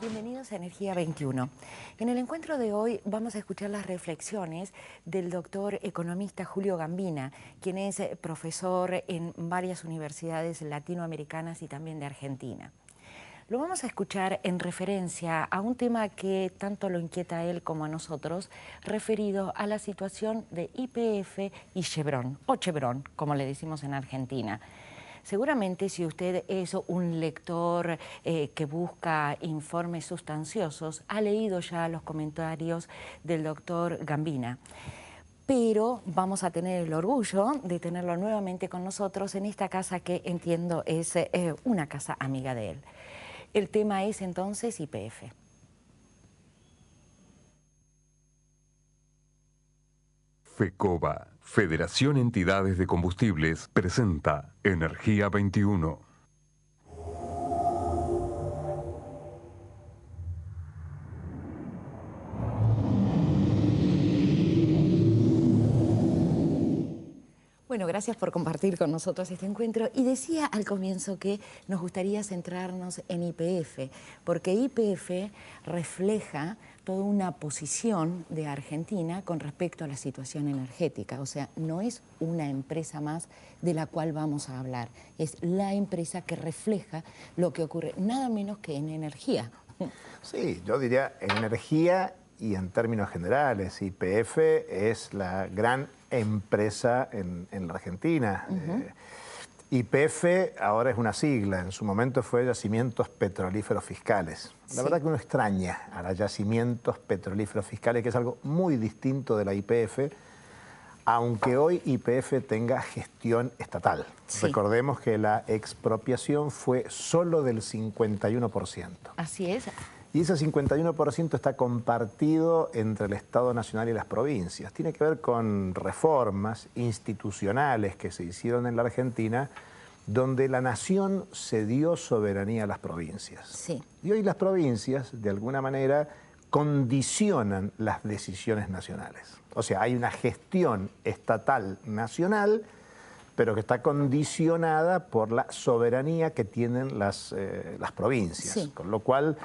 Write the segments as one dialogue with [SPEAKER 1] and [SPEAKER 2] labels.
[SPEAKER 1] Bienvenidos a Energía 21. En el encuentro de hoy vamos a escuchar las reflexiones del doctor economista Julio Gambina, quien es profesor en varias universidades latinoamericanas y también de Argentina. Lo vamos a escuchar en referencia a un tema que tanto lo inquieta a él como a nosotros, referido a la situación de YPF y Chevron, o Chevron, como le decimos en Argentina. Seguramente si usted es un lector que busca informes sustanciosos, ha leído ya los comentarios del doctor Gambina. Pero vamos a tener el orgullo de tenerlo nuevamente con nosotros en esta casa que entiendo es una casa amiga de él. El tema es entonces YPF.
[SPEAKER 2] FECOBA, Federación Entidades de Combustibles, presenta Energía 21.
[SPEAKER 1] Bueno, gracias por compartir con nosotros este encuentro. Y decía al comienzo que nos gustaría centrarnos en YPF, porque YPF refleja toda una posición de Argentina con respecto a la situación energética. O sea, no es una empresa más de la cual vamos a hablar, es la empresa que refleja lo que ocurre, nada menos que en energía.
[SPEAKER 3] Sí, yo diría en energía y en términos generales. YPF es la gran empresa en la Argentina. YPF ahora es una sigla, en su momento fue Yacimientos Petrolíferos Fiscales. La verdad que uno extraña a los yacimientos petrolíferos fiscales, que es algo muy distinto de la YPF, aunque hoy YPF tenga gestión estatal. Sí. Recordemos que la expropiación fue solo del 51%.
[SPEAKER 1] Así es.
[SPEAKER 3] Y ese 51% está compartido entre el Estado Nacional y las provincias. Tiene que ver con reformas institucionales que se hicieron en la Argentina, donde la nación cedió soberanía a las provincias.
[SPEAKER 1] Sí.
[SPEAKER 3] Y hoy las provincias, de alguna manera, condicionan las decisiones nacionales. O sea, hay una gestión estatal nacional, pero que está condicionada por la soberanía que tienen las provincias. Sí. Con lo cual,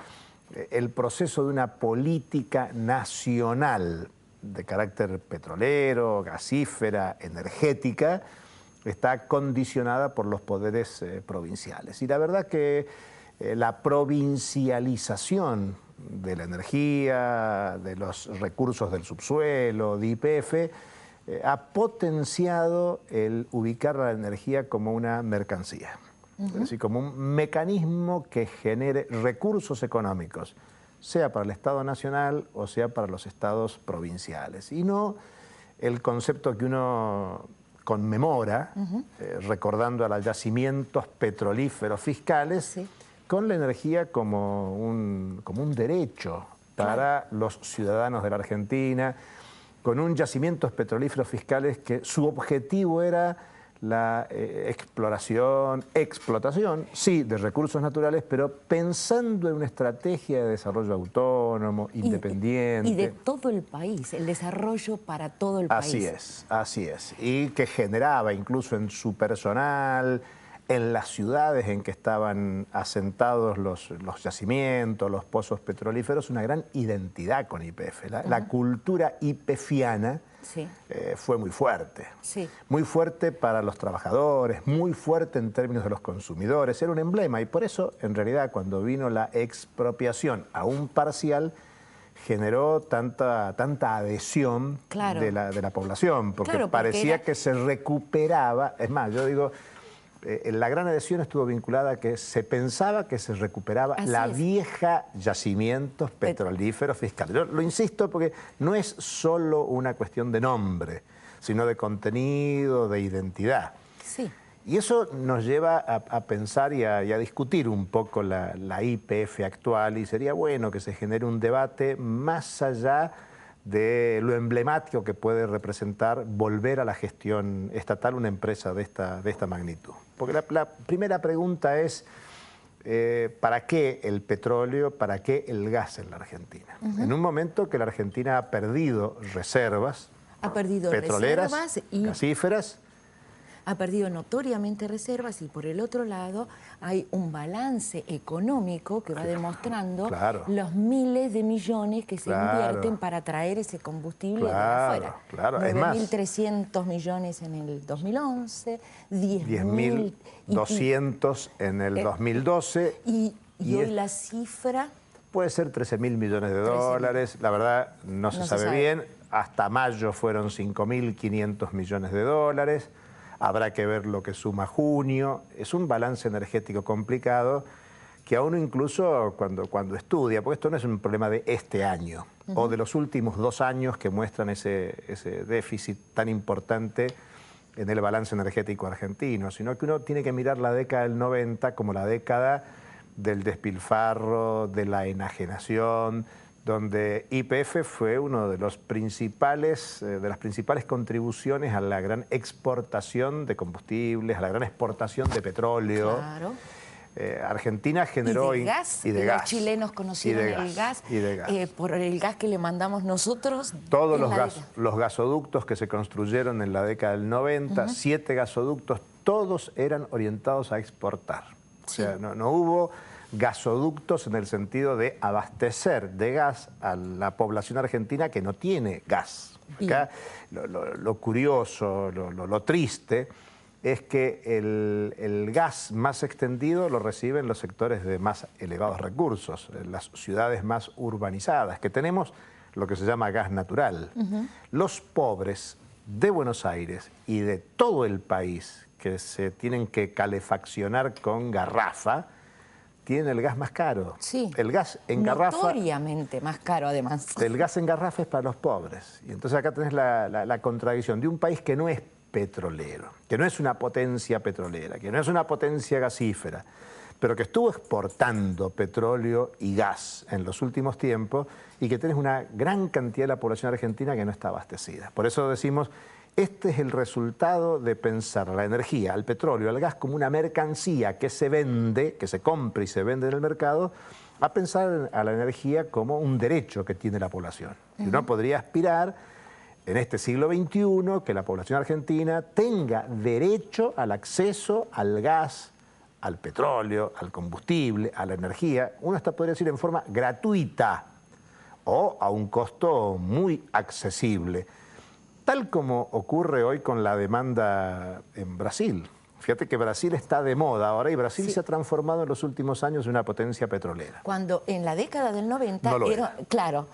[SPEAKER 3] el proceso de una política nacional de carácter petrolero, gasífera, energética, está condicionada por los poderes provinciales. Y la verdad que la provincialización de la energía, de los recursos del subsuelo, de YPF, ha potenciado el ubicar la energía como una mercancía. Es decir, como un mecanismo que genere recursos económicos, sea para el Estado Nacional o sea para los estados provinciales. Y no el concepto que uno conmemora, recordando a los yacimientos petrolíferos fiscales, sí, con la energía como un derecho para los ciudadanos de la Argentina, con un yacimientos petrolíferos fiscales que su objetivo era la exploración, explotación, sí, de recursos naturales, pero pensando en una estrategia de desarrollo autónomo, independiente.
[SPEAKER 1] Y de todo el país, el desarrollo para todo el país.
[SPEAKER 3] Así es, así es. Y que generaba incluso en su personal, en las ciudades en que estaban asentados los yacimientos, los pozos petrolíferos, una gran identidad con YPF. La cultura YPFiana, sí, fue muy fuerte.
[SPEAKER 1] Sí.
[SPEAKER 3] Muy fuerte para los trabajadores, muy fuerte en términos de los consumidores. Era un emblema y por eso, en realidad, cuando vino la expropiación aún parcial, generó tanta adhesión, claro, de la población, porque, claro, parecía que se recuperaba. Es más, yo digo, la gran adhesión estuvo vinculada a que se pensaba que se recuperaba vieja yacimientos petrolíferos fiscales. Yo lo insisto porque no es solo una cuestión de nombre, sino de contenido, de identidad.
[SPEAKER 1] Sí.
[SPEAKER 3] Y eso nos lleva a pensar y a discutir un poco la YPF actual, y sería bueno que se genere un debate más allá de lo emblemático que puede representar volver a la gestión estatal una empresa de esta magnitud. Porque la primera pregunta es, ¿para qué el petróleo, para qué el gas en la Argentina? En un momento que la Argentina ha perdido reservas, petroleras, gasíferas.
[SPEAKER 1] Ha perdido notoriamente reservas y por el otro lado hay un balance económico que va demostrando los miles de millones que se invierten para traer ese combustible de afuera. 9.300 millones en el 2011,
[SPEAKER 3] 10.200 en el 2012.
[SPEAKER 1] Y hoy la cifra...
[SPEAKER 3] Puede ser 13.000 millones de dólares, la verdad no se sabe bien. Hasta mayo fueron 5.500 millones de dólares. Habrá que ver lo que suma junio. Es un balance energético complicado que a uno incluso cuando estudia, porque esto no es un problema de este año o de los últimos 2 años que muestran ese déficit tan importante en el balance energético argentino, sino que uno tiene que mirar la década del 90 como la década del despilfarro, de la enajenación, donde YPF fue uno de las principales contribuciones a la gran exportación de combustibles, a la gran exportación de petróleo.
[SPEAKER 1] Claro.
[SPEAKER 3] Argentina generó...
[SPEAKER 1] Y de gas. Los chilenos conocieron el gas. Por el gas que le mandamos nosotros.
[SPEAKER 3] Todos los gasoductos que se construyeron en la década del 90, 7 gasoductos, todos eran orientados a exportar. Sí. O sea, no hubo gasoductos en el sentido de abastecer de gas a la población argentina que no tiene gas. Acá lo curioso, lo triste, es que el gas más extendido lo reciben los sectores de más elevados recursos, las ciudades más urbanizadas, que tenemos lo que se llama gas natural. Los pobres de Buenos Aires y de todo el país que se tienen que calefaccionar con garrafa, tienen el gas más caro.
[SPEAKER 1] Sí,
[SPEAKER 3] el gas en garrafa,
[SPEAKER 1] notoriamente más caro además.
[SPEAKER 3] El gas en garrafa es para los pobres. Y entonces acá tenés la contradicción de un país que no es petrolero, que no es una potencia petrolera, que no es una potencia gasífera, pero que estuvo exportando petróleo y gas en los últimos tiempos y que tenés una gran cantidad de la población argentina que no está abastecida. Por eso decimos, este es el resultado de pensar la energía, al petróleo, al gas como una mercancía que se vende, que se compra y se vende en el mercado, a pensar a la energía como un derecho que tiene la población. Y uno podría aspirar en este siglo XXI que la población argentina tenga derecho al acceso al gas, al petróleo, al combustible, a la energía, uno hasta podría decir en forma gratuita o a un costo muy accesible. Tal como ocurre hoy con la demanda en Brasil. Fíjate que Brasil está de moda ahora y Brasil se ha transformado en los últimos años en una potencia petrolera.
[SPEAKER 1] Cuando en la década del 90
[SPEAKER 3] no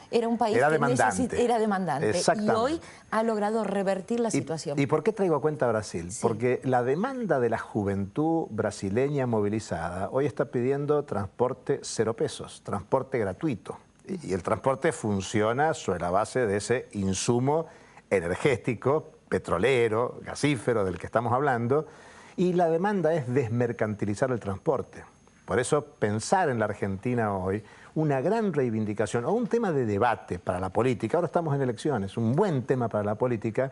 [SPEAKER 1] era un país
[SPEAKER 3] era
[SPEAKER 1] que era demandante y hoy ha logrado revertir la situación.
[SPEAKER 3] ¿Y por qué traigo a cuenta Brasil? Porque la demanda de la juventud brasileña movilizada hoy está pidiendo transporte 0 pesos, transporte gratuito. Y el transporte funciona sobre la base de ese insumo energético, petrolero, gasífero del que estamos hablando, y la demanda es desmercantilizar el transporte. Por eso pensar en la Argentina hoy, una gran reivindicación o un tema de debate para la política, ahora estamos en elecciones, un buen tema para la política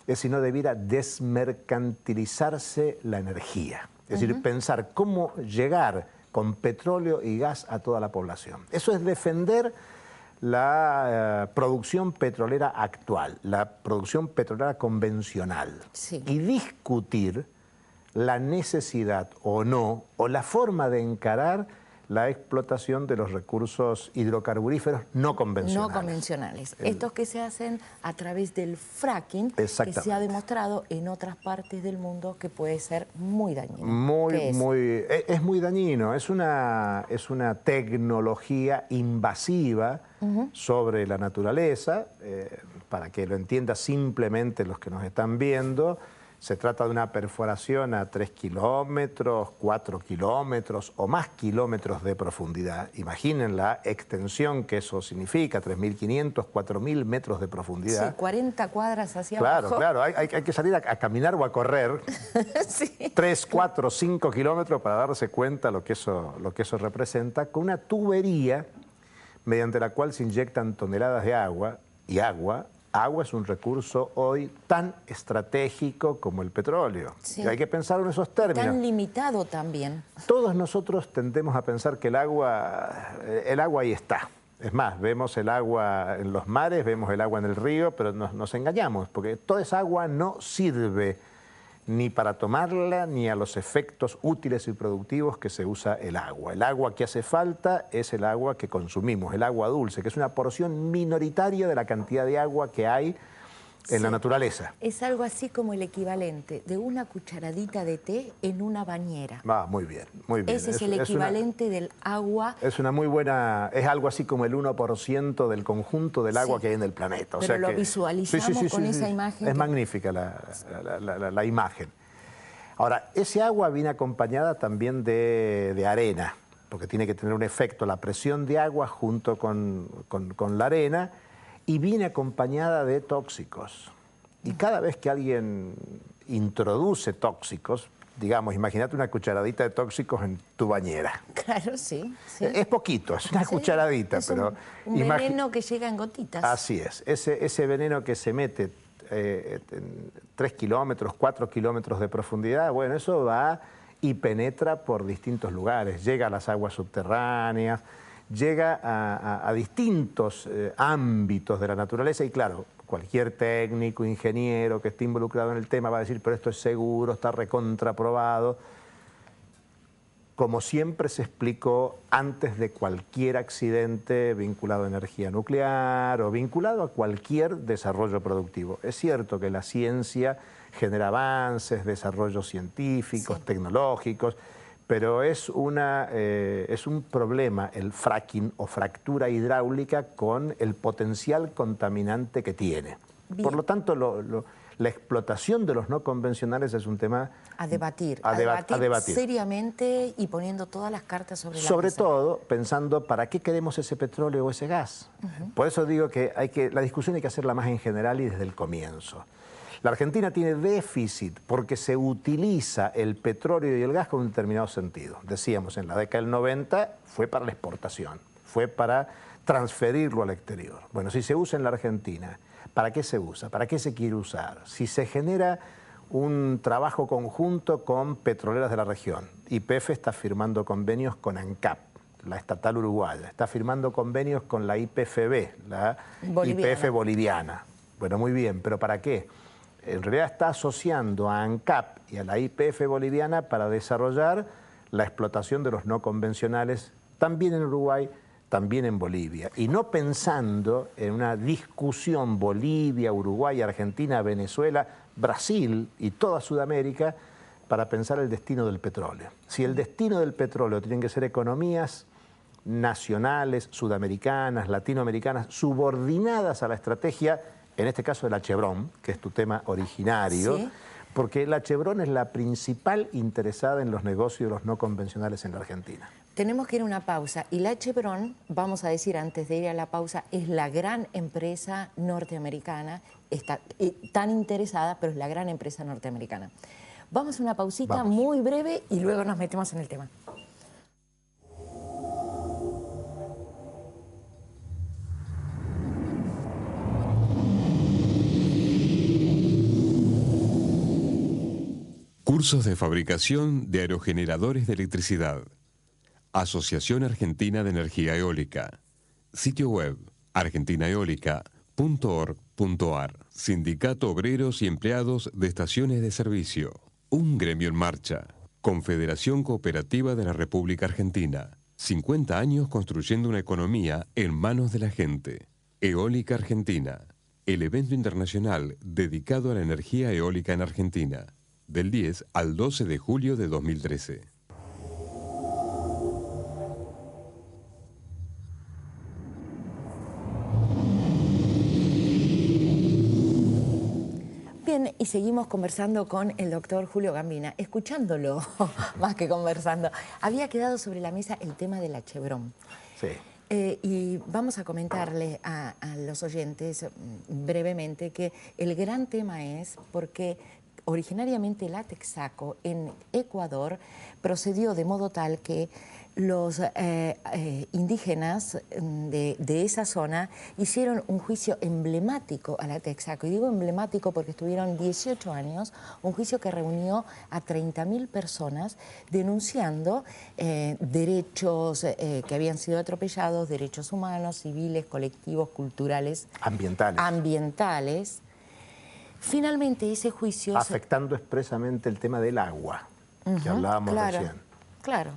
[SPEAKER 3] es si no debiera desmercantilizarse la energía. Es decir, pensar cómo llegar con petróleo y gas a toda la población. Eso es defender la producción petrolera actual, la producción petrolera convencional, y discutir la necesidad o no, o la forma de encarar la explotación de los recursos hidrocarburíferos no convencionales.
[SPEAKER 1] No convencionales. Estos que se hacen a través del fracking, que se ha demostrado en otras partes del mundo que puede ser muy dañino.
[SPEAKER 3] Es muy dañino. Es una tecnología invasiva sobre la naturaleza. Para que lo entienda simplemente los que nos están viendo, se trata de una perforación a 3 kilómetros, 4 kilómetros o más kilómetros de profundidad. Imaginen la extensión que eso significa, 3.500, 4.000 metros de profundidad.
[SPEAKER 1] Sí, 40 cuadras hacia abajo.
[SPEAKER 3] Claro, hay que salir a caminar o a correr 3, 4, 5 kilómetros para darse cuenta lo que eso representa, con una tubería mediante la cual se inyectan toneladas de agua agua es un recurso hoy tan estratégico como el petróleo.
[SPEAKER 1] Sí.
[SPEAKER 3] Y hay que pensar en esos términos.
[SPEAKER 1] Tan limitado también.
[SPEAKER 3] Todos nosotros tendemos a pensar que el agua ahí está. Es más, vemos el agua en los mares, vemos el agua en el río, pero nos engañamos, porque toda esa agua no sirve ni para tomarla, ni a los efectos útiles y productivos que se usa el agua. El agua que hace falta es el agua que consumimos, el agua dulce, que es una porción minoritaria de la cantidad de agua que hay en la naturaleza.
[SPEAKER 1] Es algo así como el equivalente de una cucharadita de té en una bañera.
[SPEAKER 3] Muy bien, muy bien.
[SPEAKER 1] Ese es el equivalente del agua.
[SPEAKER 3] Es una muy buena, es algo así como el 1% del conjunto del agua que hay en el planeta.
[SPEAKER 1] Pero lo visualizamos con esa imagen.
[SPEAKER 3] Es magnífica la imagen. Ahora, ese agua viene acompañada también de arena, porque tiene que tener un efecto la presión de agua junto con la arena, y viene acompañada de tóxicos. Y cada vez que alguien introduce tóxicos, digamos, imagínate una cucharadita de tóxicos en tu bañera.
[SPEAKER 1] Claro, sí.
[SPEAKER 3] Es poquito, es una cucharadita,
[SPEAKER 1] es
[SPEAKER 3] pero...
[SPEAKER 1] un veneno que llega en gotitas.
[SPEAKER 3] Así es, ese veneno que se mete 3 kilómetros, 4 kilómetros de profundidad, bueno, eso va y penetra por distintos lugares, llega a las aguas subterráneas, llega a distintos ámbitos de la naturaleza y claro, cualquier técnico, ingeniero que esté involucrado en el tema va a decir, pero esto es seguro, está recontraprobado. Como siempre se explicó antes de cualquier accidente vinculado a energía nuclear o vinculado a cualquier desarrollo productivo. Es cierto que la ciencia genera avances, desarrollos científicos, tecnológicos, pero es un problema el fracking o fractura hidráulica con el potencial contaminante que tiene. Bien. Por lo tanto, la explotación de los no convencionales es un tema
[SPEAKER 1] a debatir seriamente y poniendo todas las cartas sobre la mesa.
[SPEAKER 3] Sobre todo pensando para qué queremos ese petróleo o ese gas. Por eso digo que la discusión hay que hacerla más en general y desde el comienzo. La Argentina tiene déficit porque se utiliza el petróleo y el gas con un determinado sentido. Decíamos, en la década del 90 fue para la exportación, fue para transferirlo al exterior. Bueno, si se usa en la Argentina, ¿para qué se usa? ¿Para qué se quiere usar? Si se genera un trabajo conjunto con petroleras de la región, YPF está firmando convenios con ANCAP, la estatal uruguaya, está firmando convenios con la YPFB, la YPF boliviana. Bueno, muy bien, ¿pero para qué? En realidad está asociando a ANCAP y a la YPF boliviana para desarrollar la explotación de los no convencionales, también en Uruguay, también en Bolivia. Y no pensando en una discusión Bolivia, Uruguay, Argentina, Venezuela, Brasil y toda Sudamérica para pensar el destino del petróleo. Si el destino del petróleo tienen que ser economías nacionales, sudamericanas, latinoamericanas, subordinadas a la estrategia, en este caso de la Chevron, que es tu tema originario, ¿sí? Porque la Chevron es la principal interesada en los negocios de los no convencionales en la Argentina.
[SPEAKER 1] Tenemos que ir a una pausa y la Chevron, vamos a decir antes de ir a la pausa, es la gran empresa norteamericana, está tan interesada, pero es la gran empresa norteamericana. Vamos a una pausita muy breve y luego nos metemos en el tema.
[SPEAKER 2] Cursos de fabricación de aerogeneradores de electricidad. Asociación Argentina de Energía Eólica. Sitio web argentinaeólica.org.ar. Sindicato Obreros y Empleados de Estaciones de Servicio. Un gremio en marcha. Confederación Cooperativa de la República Argentina. 50 años construyendo una economía en manos de la gente. Eólica Argentina. El evento internacional dedicado a la energía eólica en Argentina. Del 10 al 12 de julio de 2013.
[SPEAKER 1] Bien, y seguimos conversando con el doctor Julio Gambina, escuchándolo más que conversando. Había quedado sobre la mesa el tema de la Chevron.
[SPEAKER 3] Sí.
[SPEAKER 1] Y vamos a comentarle a los oyentes brevemente que el gran tema es porque originariamente la Texaco en Ecuador procedió de modo tal que los indígenas de esa zona hicieron un juicio emblemático a la Texaco. Y digo emblemático porque estuvieron 18 años, un juicio que reunió a 30.000 personas denunciando derechos que habían sido atropellados, derechos humanos, civiles, colectivos, culturales, ambientales. Finalmente ese juicio...
[SPEAKER 3] Afectando expresamente el tema del agua, que hablábamos recién.
[SPEAKER 1] Claro.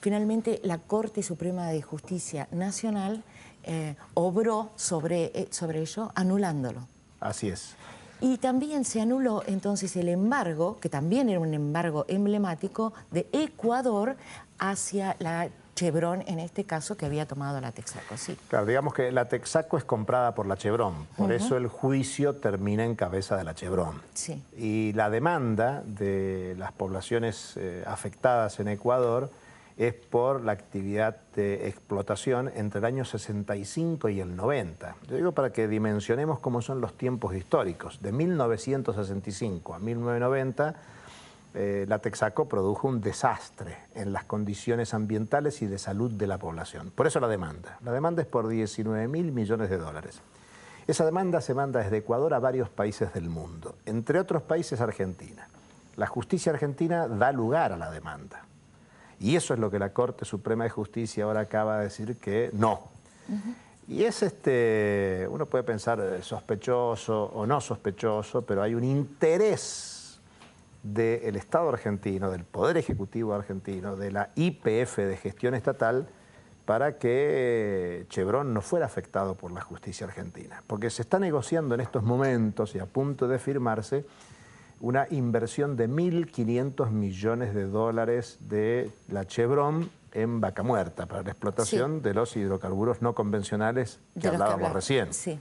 [SPEAKER 1] Finalmente, la Corte Suprema de Justicia Nacional obró sobre ello, anulándolo.
[SPEAKER 3] Así es.
[SPEAKER 1] Y también se anuló entonces el embargo, que también era un embargo emblemático, de Ecuador hacia la Chevron, en este caso, que había tomado la Texaco. Sí.
[SPEAKER 3] Claro, digamos que la Texaco es comprada por la Chevron, por eso el juicio termina en cabeza de la Chevron.
[SPEAKER 1] Sí.
[SPEAKER 3] Y la demanda de las poblaciones afectadas en Ecuador es por la actividad de explotación entre el año 65 y el 90. Yo digo para que dimensionemos cómo son los tiempos históricos. De 1965 a 1990, la Texaco produjo un desastre en las condiciones ambientales y de salud de la población. Por eso la demanda. La demanda es por 19.000 millones de dólares. Esa demanda se manda desde Ecuador a varios países del mundo, entre otros países Argentina. La justicia argentina da lugar a la demanda. Y eso es lo que la Corte Suprema de Justicia ahora acaba de decir que no. Y es, uno puede pensar sospechoso o no sospechoso, pero hay un interés del Estado argentino, del Poder Ejecutivo argentino, de la YPF de gestión estatal, para que Chevron no fuera afectado por la justicia argentina. Porque se está negociando en estos momentos y a punto de firmarse una inversión de 1.500 millones de dólares de la Chevron en Vaca Muerta para la explotación de los hidrocarburos no convencionales que hablábamos recién.
[SPEAKER 1] Sí.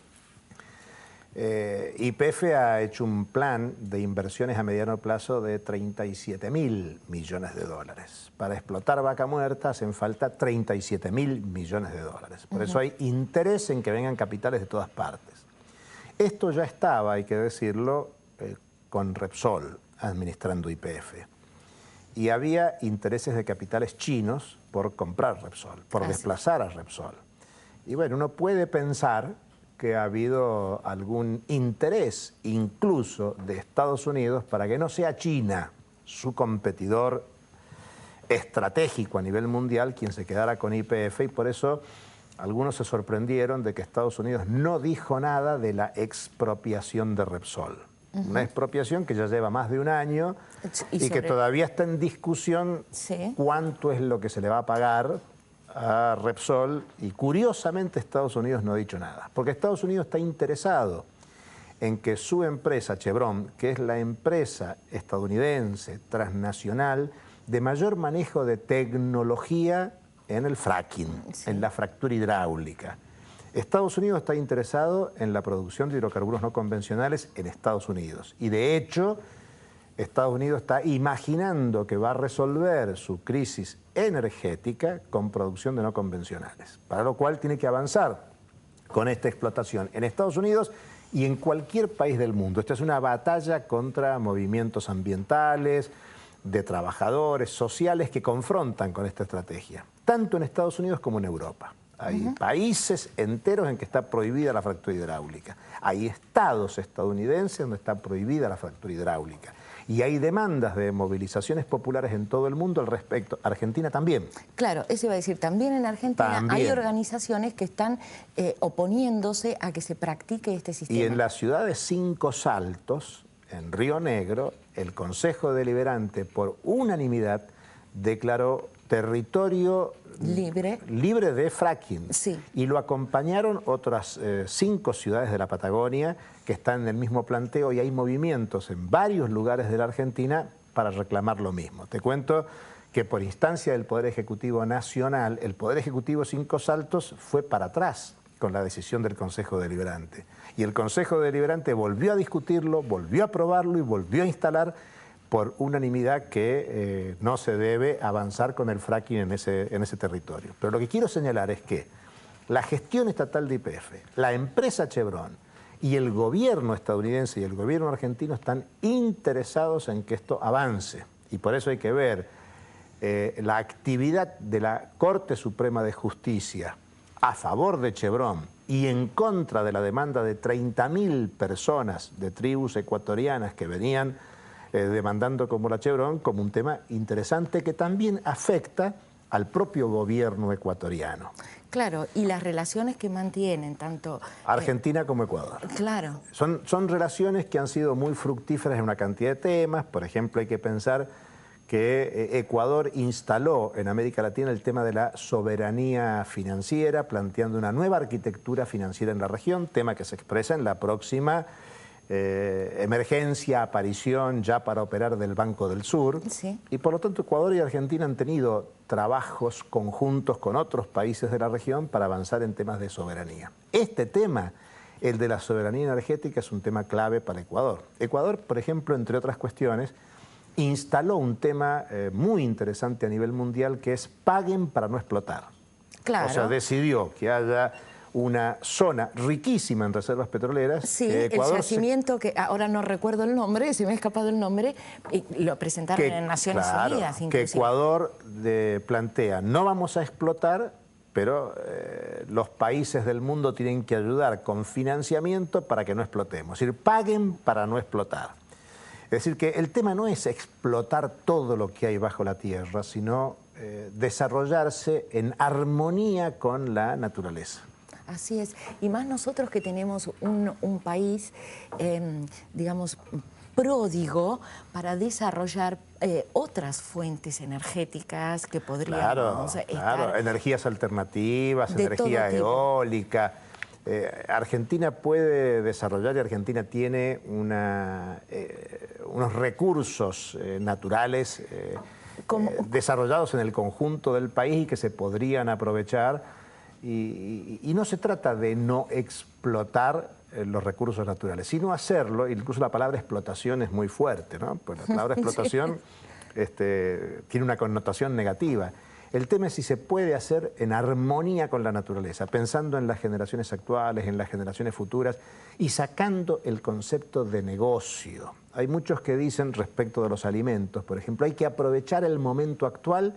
[SPEAKER 3] YPF ha hecho un plan de inversiones a mediano plazo de 37.000 millones de dólares. Para explotar Vaca Muerta hacen falta 37.000 millones de dólares. Por eso hay interés en que vengan capitales de todas partes. Esto ya estaba, hay que decirlo, con Repsol administrando YPF. Y había intereses de capitales chinos por comprar Repsol, por desplazar a Repsol. Y bueno, uno puede pensar que ha habido algún interés, incluso de Estados Unidos, para que no sea China, su competidor estratégico a nivel mundial, quien se quedara con YPF, y por eso algunos se sorprendieron de que Estados Unidos no dijo nada de la expropiación de Repsol. Una expropiación que ya lleva más de un año y que todavía está en discusión cuánto es lo que se le va a pagar a Repsol, y curiosamente Estados Unidos no ha dicho nada, porque Estados Unidos está interesado en que su empresa Chevron, que es la empresa estadounidense transnacional de mayor manejo de tecnología en el fracking, en la fractura hidráulica. Estados Unidos está interesado en la producción de hidrocarburos no convencionales en Estados Unidos. Y de hecho, Estados Unidos está imaginando que va a resolver su crisis energética con producción de no convencionales, para lo cual tiene que avanzar con esta explotación en Estados Unidos y en cualquier país del mundo. Esta es una batalla contra movimientos ambientales, de trabajadores, sociales que confrontan con esta estrategia, tanto en Estados Unidos como en Europa. Hay países enteros en que está prohibida la fractura hidráulica. Hay estados estadounidenses donde está prohibida la fractura hidráulica. Y hay demandas de movilizaciones populares en todo el mundo al respecto. Argentina también.
[SPEAKER 1] Claro, eso iba a decir. También en Argentina hay organizaciones que están oponiéndose a que se practique este sistema.
[SPEAKER 3] Y en la ciudad de Cinco Saltos, en Río Negro, el Consejo Deliberante, por unanimidad, declaró territorio libre de fracking. Y lo acompañaron otras 5 ciudades de la Patagonia que están en el mismo planteo, y hay movimientos en varios lugares de la Argentina para reclamar lo mismo. Te cuento que por instancia del Poder Ejecutivo Nacional, el Poder Ejecutivo Cinco Saltos fue para atrás con la decisión del Consejo Deliberante. Y el Consejo Deliberante volvió a discutirlo, volvió a aprobarlo y volvió a instalar por unanimidad que no se debe avanzar con el fracking en ese territorio. Pero lo que quiero señalar es que la gestión estatal de YPF, la empresa Chevron Y el gobierno estadounidense y el gobierno argentino están interesados en que esto avance. Y por eso hay que ver la actividad de la Corte Suprema de Justicia a favor de Chevron y en contra de la demanda de 30.000 personas de tribus ecuatorianas que venían demandando como la Chevron, como un tema interesante que también afecta al propio gobierno ecuatoriano.
[SPEAKER 1] Claro, y las relaciones que mantienen tanto
[SPEAKER 3] Argentina como Ecuador.
[SPEAKER 1] Claro.
[SPEAKER 3] Son relaciones que han sido muy fructíferas en una cantidad de temas. Por ejemplo, hay que pensar que Ecuador instaló en América Latina el tema de la soberanía financiera, planteando una nueva arquitectura financiera en la región, tema que se expresa en la próxima emergencia, aparición ya para operar del Banco del Sur.
[SPEAKER 1] Sí.
[SPEAKER 3] Y por lo tanto Ecuador y Argentina han tenido trabajos conjuntos con otros países de la región para avanzar en temas de soberanía. Este tema, el de la soberanía energética, es un tema clave para Ecuador. Ecuador, por ejemplo, entre otras cuestiones, instaló un tema muy interesante a nivel mundial, que es paguen para no explotar.
[SPEAKER 1] Claro.
[SPEAKER 3] O sea, decidió que haya una zona riquísima en reservas petroleras.
[SPEAKER 1] Sí,
[SPEAKER 3] Ecuador
[SPEAKER 1] el yacimiento, que ahora no recuerdo el nombre, se me ha escapado el nombre, y lo presentaron en Naciones Unidas. Inclusive.
[SPEAKER 3] Que Ecuador plantea, no vamos a explotar, pero los países del mundo tienen que ayudar con financiamiento para que no explotemos. Es decir, paguen para no explotar. Es decir, que el tema no es explotar todo lo que hay bajo la tierra, sino desarrollarse en armonía con la naturaleza.
[SPEAKER 1] Así es, y más nosotros que tenemos un país, digamos, pródigo para desarrollar otras fuentes energéticas que podríamos
[SPEAKER 3] Claro, energías alternativas, energía eólica. Argentina puede desarrollar, y Argentina tiene unos recursos naturales desarrollados en el conjunto del país y que se podrían aprovechar. Y no se trata de no explotar los recursos naturales, sino hacerlo. Incluso la palabra explotación es muy fuerte, ¿no? Pues la palabra explotación tiene una connotación negativa. El tema es si se puede hacer en armonía con la naturaleza, pensando en las generaciones actuales, en las generaciones futuras y sacando el concepto de negocio. Hay muchos que dicen respecto de los alimentos, por ejemplo, hay que aprovechar el momento actual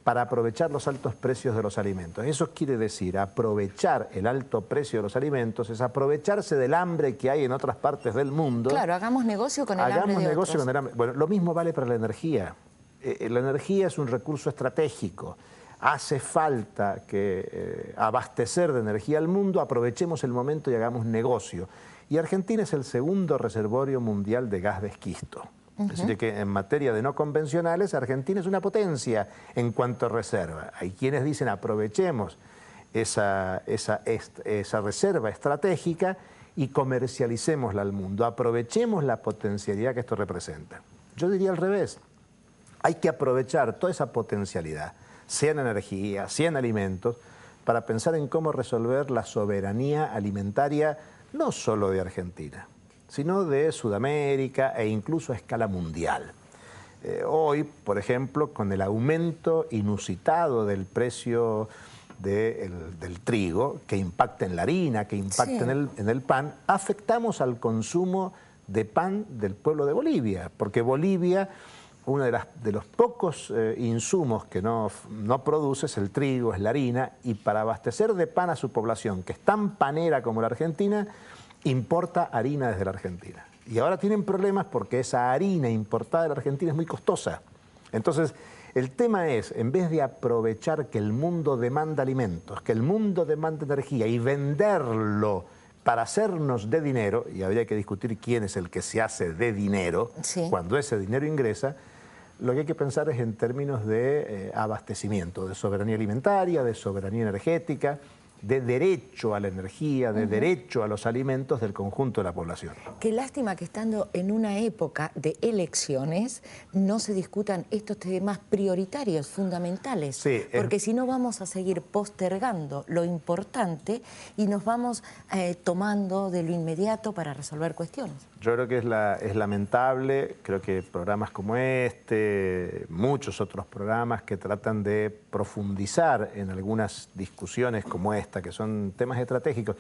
[SPEAKER 3] para aprovechar los altos precios de los alimentos. Eso quiere decir, aprovechar el alto precio de los alimentos es aprovecharse del hambre que hay en otras partes del mundo.
[SPEAKER 1] Claro, hagamos negocio con el hambre de otros.
[SPEAKER 3] Hagamos negocio con el hambre. Bueno, lo mismo vale para la energía. La energía es un recurso estratégico. Hace falta que abastecer de energía al mundo, aprovechemos el momento y hagamos negocio. Y Argentina es el segundo reservorio mundial de gas de esquisto. Es decir, que en materia de no convencionales, Argentina es una potencia en cuanto a reserva. Hay quienes dicen aprovechemos esa reserva estratégica y comercialicémosla al mundo, aprovechemos la potencialidad que esto representa. Yo diría al revés, hay que aprovechar toda esa potencialidad, sea en energía, sea en alimentos, para pensar en cómo resolver la soberanía alimentaria no solo de Argentina, sino de Sudamérica e incluso a escala mundial. Hoy, por ejemplo, con el aumento inusitado del precio del trigo, que impacta en la harina, que impacta en el pan, afectamos al consumo de pan del pueblo de Bolivia, porque Bolivia, uno de los pocos insumos que no produce es el trigo, es la harina, y para abastecer de pan a su población, que es tan panera como la Argentina, importa harina desde la Argentina. Y ahora tienen problemas porque esa harina importada de la Argentina es muy costosa. Entonces, el tema es, en vez de aprovechar que el mundo demanda alimentos, que el mundo demanda energía y venderlo para hacernos de dinero, y habría que discutir quién es el que se hace de dinero, cuando ese dinero ingresa, lo que hay que pensar es en términos de abastecimiento, de soberanía alimentaria, de soberanía energética, de derecho a la energía, de derecho a los alimentos del conjunto de la población.
[SPEAKER 1] Qué lástima que estando en una época de elecciones no se discutan estos temas prioritarios, fundamentales, porque si no vamos a seguir postergando lo importante y nos vamos tomando de lo inmediato para resolver cuestiones.
[SPEAKER 3] Yo creo que es lamentable, creo que programas como este, muchos otros programas que tratan de profundizar en algunas discusiones como esta, que son temas estratégicos,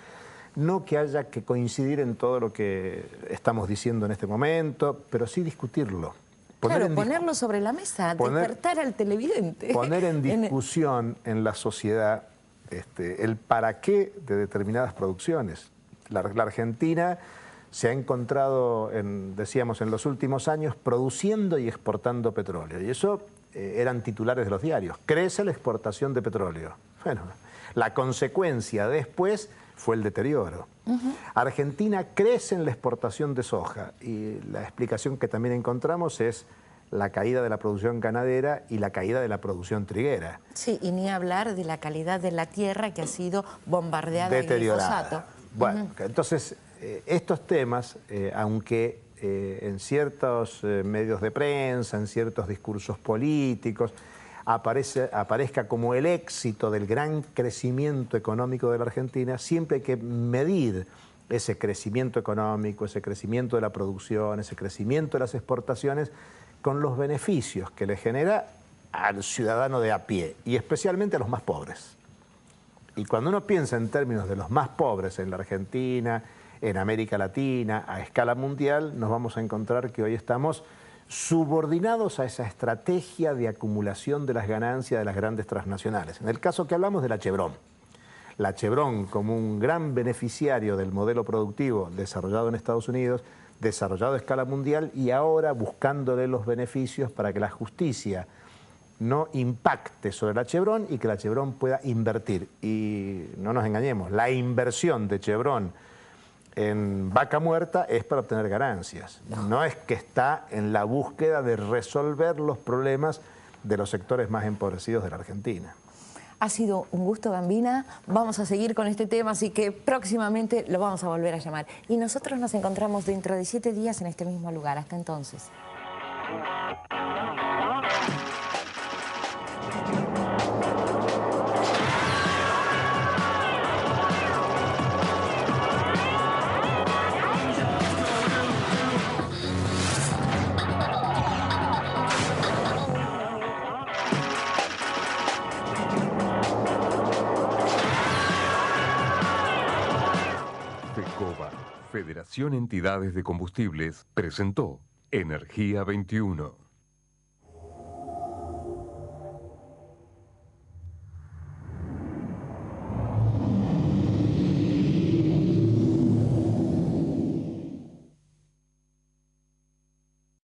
[SPEAKER 3] No que haya que coincidir en todo lo que estamos diciendo en este momento, pero sí discutirlo.
[SPEAKER 1] Claro, ponerlo sobre la mesa, despertar al televidente.
[SPEAKER 3] Poner en discusión en la sociedad el para qué de determinadas producciones. La Argentina se ha encontrado, decíamos, en los últimos años produciendo y exportando petróleo. Y eso eran titulares de los diarios. Crece la exportación de petróleo. Bueno, la consecuencia después fue el deterioro. Argentina crece en la exportación de soja y la explicación que también encontramos es la caída de la producción ganadera y la caída de la producción triguera.
[SPEAKER 1] Sí, y ni hablar de la calidad de la tierra que ha sido bombardeada de glifosato.
[SPEAKER 3] Bueno, entonces estos temas, aunque en ciertos medios de prensa, en ciertos discursos políticos, aparezca como el éxito del gran crecimiento económico de la Argentina, siempre hay que medir ese crecimiento económico, ese crecimiento de la producción, ese crecimiento de las exportaciones, con los beneficios que le genera al ciudadano de a pie, y especialmente a los más pobres. Y cuando uno piensa en términos de los más pobres en la Argentina, en América Latina, a escala mundial, nos vamos a encontrar que hoy estamos subordinados a esa estrategia de acumulación de las ganancias de las grandes transnacionales. En el caso que hablamos de la Chevron. La Chevron, como un gran beneficiario del modelo productivo desarrollado en Estados Unidos, desarrollado a escala mundial, y ahora buscándole los beneficios para que la justicia no impacte sobre la Chevron y que la Chevron pueda invertir. Y no nos engañemos, la inversión de Chevron en vaca muerta es para obtener ganancias. No es que está en la búsqueda de resolver los problemas de los sectores más empobrecidos de la Argentina.
[SPEAKER 1] Ha sido un gusto, Gambina. Vamos a seguir con este tema, así que próximamente lo vamos a volver a llamar. Y nosotros nos encontramos dentro de 7 días en este mismo lugar. Hasta entonces.
[SPEAKER 2] FECOBA, Federación Entidades de Combustibles, presentó Energía 21.